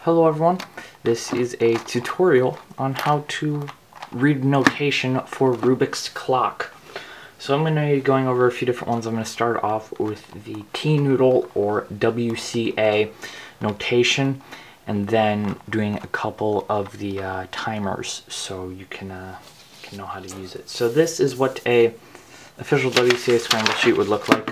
Hello everyone, this is a tutorial on how to read notation for Rubik's clock. So I'm going to be going over a few different ones. I'm going to start off with the T-noodle or WCA notation, and then doing a couple of the timers so you can know how to use it. So this is what a official WCA Scramble sheet would look like.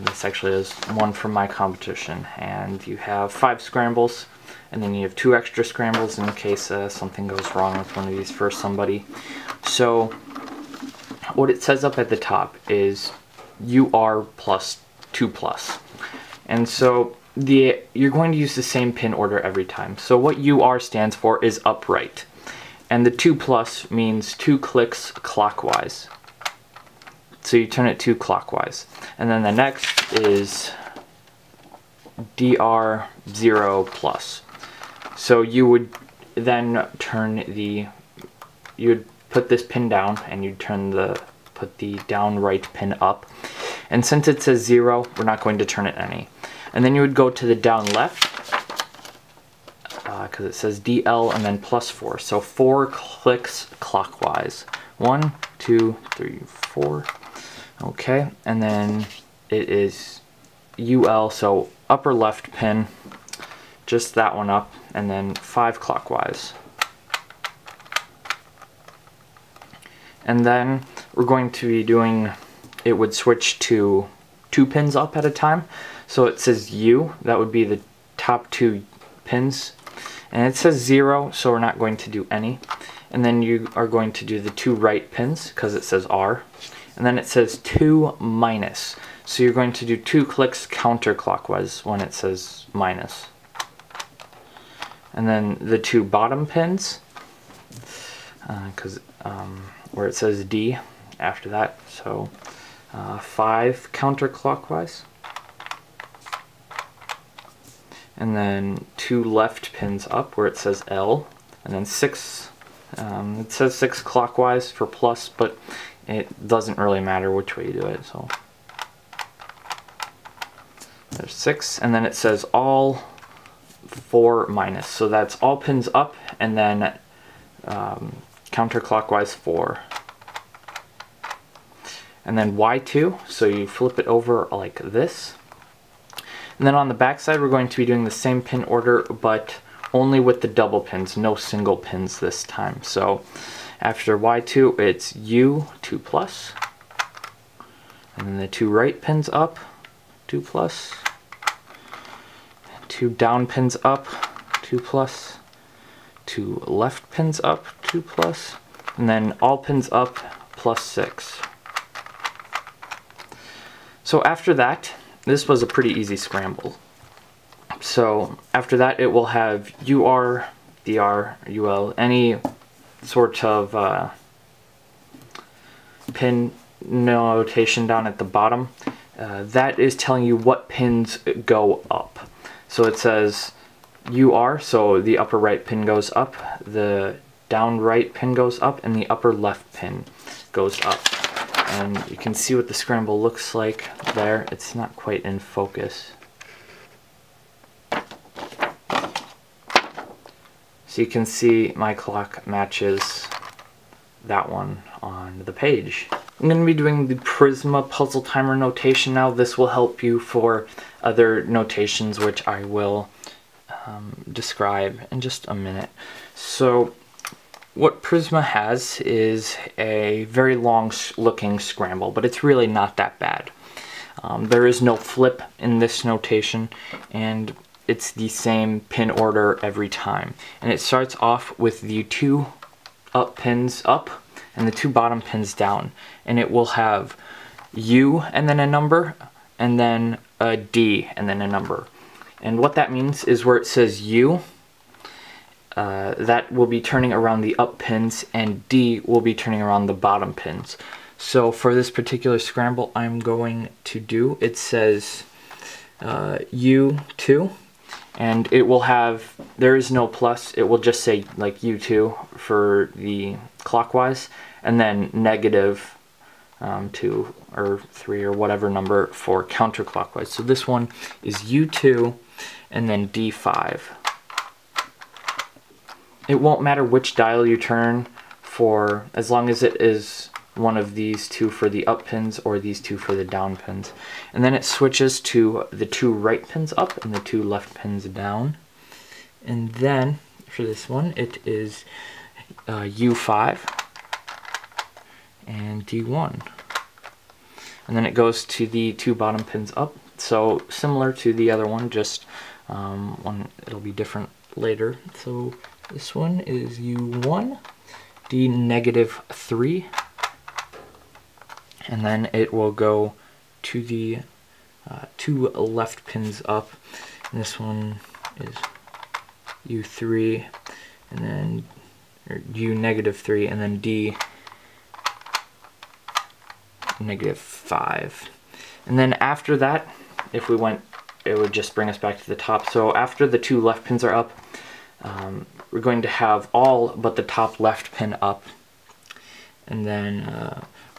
This actually is one from my competition, and you have 5 scrambles, and then you have 2 extra scrambles in case something goes wrong with one of these for somebody. So what it says up at the top is UR plus 2 plus, and so you're going to use the same pin order every time. So what UR stands for is upright, and the 2 plus means 2 clicks clockwise. So you turn it 2 clockwise. And then the next is DR0 plus. So you would then you would put this pin down, and you'd put the down right pin up. And since it says 0, we're not going to turn it any. And then you would go to the down left, because it says DL and then plus 4. So 4 clicks clockwise. 1, 2, 3, 4. Okay, and then it is UL, so upper left pin, just that one up, and then 5 clockwise. And then we're going to be doing, it would switch to 2 pins up at a time. So it says U, that would be the top 2 pins. And it says 0, so we're not going to do any. And then you are going to do the 2 right pins, because it says R. And then it says 2 minus. So you're going to do 2 clicks counterclockwise when it says minus. And then the 2 bottom pins, where it says D after that. So 5 counterclockwise. And then 2 left pins up where it says L. And then 6, it says 6 clockwise for plus, but it doesn't really matter which way you do it. So there's 6, and then it says all 4 minus. So that's all pins up, and then counterclockwise 4. And then Y2, so you flip it over like this. And then on the back side, we're going to be doing the same pin order, but only with the double pins, no single pins this time. So after Y2, it's U, 2 plus, and then the 2 right pins up, 2 plus, 2 down pins up, 2 plus, 2 left pins up, 2 plus, and then all pins up plus 6. So after that, this was a pretty easy scramble. So after that, it will have UR, DR, UL, any sort of pin notation down at the bottom. That is telling you what pins go up. So it says UR, so the upper right pin goes up, the down right pin goes up, and the upper left pin goes up. And you can see what the scramble looks like there. It's not quite in focus. So you can see my clock matches that one on the page. I'm going to be doing the Prisma puzzle timer notation now. This will help you for other notations, which I will describe in just a minute. So what Prisma has is a very long looking scramble, but it's really not that bad. There is no flip in this notation, and it's the same pin order every time. And it starts off with the 2 up pins up and the 2 bottom pins down. And it will have U and then a number, and then a D and then a number. And what that means is where it says U, that will be turning around the up pins, and D will be turning around the bottom pins. So for this particular scramble I'm going to do, it says U2. And it will have, there is no plus, it will just say like U2 for the clockwise, and then negative 2 or 3 or whatever number for counterclockwise. So this one is U2 and then D5. it won't matter which dial you turn for, as long as it is one of these two for the up pins or these two for the down pins. And then it switches to the 2 right pins up and the 2 left pins down. And then for this one, it is U5 and D1. And then it goes to the 2 bottom pins up. So similar to the other one, just one, it'll be different later. So this one is U1, D -3, and then it will go to the 2 left pins up. And this one is U3, and then U -3, and then D -5. And then after that, if we went, it would just bring us back to the top. So after the 2 left pins are up, we're going to have all but the top left pin up. And then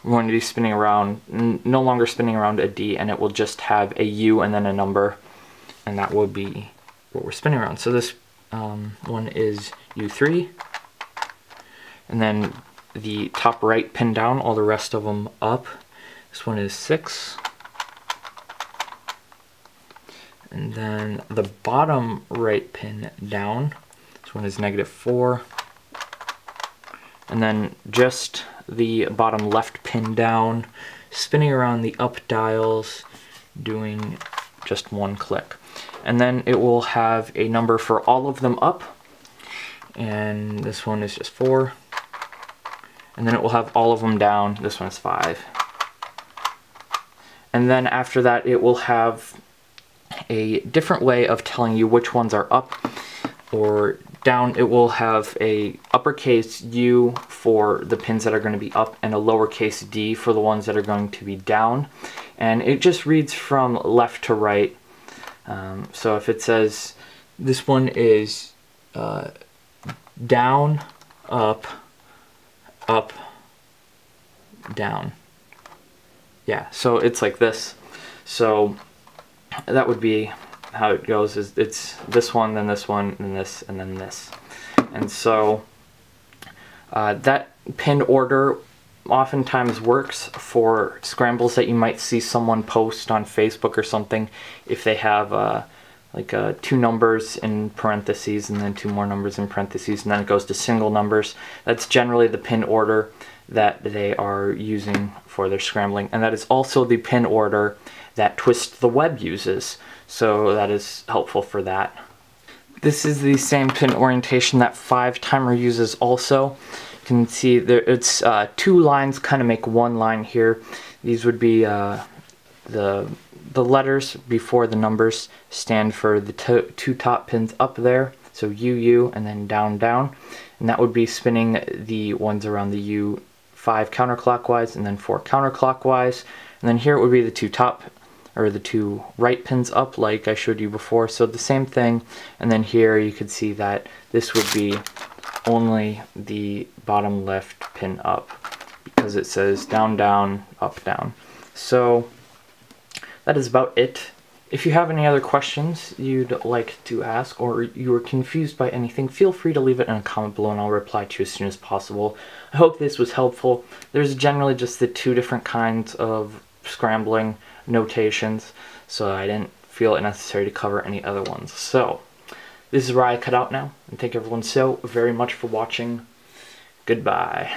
we're going to be spinning around, no longer spinning around a D, and it will just have a U and then a number, and that will be what we're spinning around. So this one is U3, and then the top right pin down, all the rest of them up. This one is 6. And then the bottom right pin down, this one is -4. And then just the bottom left pin down, spinning around the up dials, doing just 1 click. And then it will have a number for all of them up, and this one is just 4. And then it will have all of them down, this one is 5. And then after that, it will have a different way of telling you which ones are up or down. It will have a uppercase U for the pins that are going to be up and a lowercase d for the ones that are going to be down. And it just reads from left to right. So if it says this one is down, up, up, down. Yeah, so it's like this. So that would be how it goes, is it's this one, then this one, then this, and then this. And so that pin order oftentimes works for scrambles that you might see someone post on Facebook or something, if they have like 2 numbers in parentheses and then 2 more numbers in parentheses, and then it goes to single numbers. That's generally the pin order that they are using for their scrambling, and that is also the pin order that Twist the Web uses, so that is helpful for that. This is the same pin orientation that 5-timer uses also. You can see there, it's 2 lines kind of make 1 line here. These would be the letters before the numbers stand for the 2 top pins up there, so U, and then down, down, and that would be spinning the ones around the U 5 counterclockwise and then 4 counterclockwise. And then here it would be the 2 top, or the 2 right pins up like I showed you before, so the same thing. And then here you could see that this would be only the bottom left pin up, because it says down, down, up, down. So that is about it. If you have any other questions you'd like to ask, or you are confused by anything, feel free to leave it in a comment below and I'll reply to you as soon as possible. I hope this was helpful. There's generally just the 2 different kinds of scrambling notations, so I didn't feel it necessary to cover any other ones. So this is where I cut out now, and thank everyone so very much for watching. Goodbye.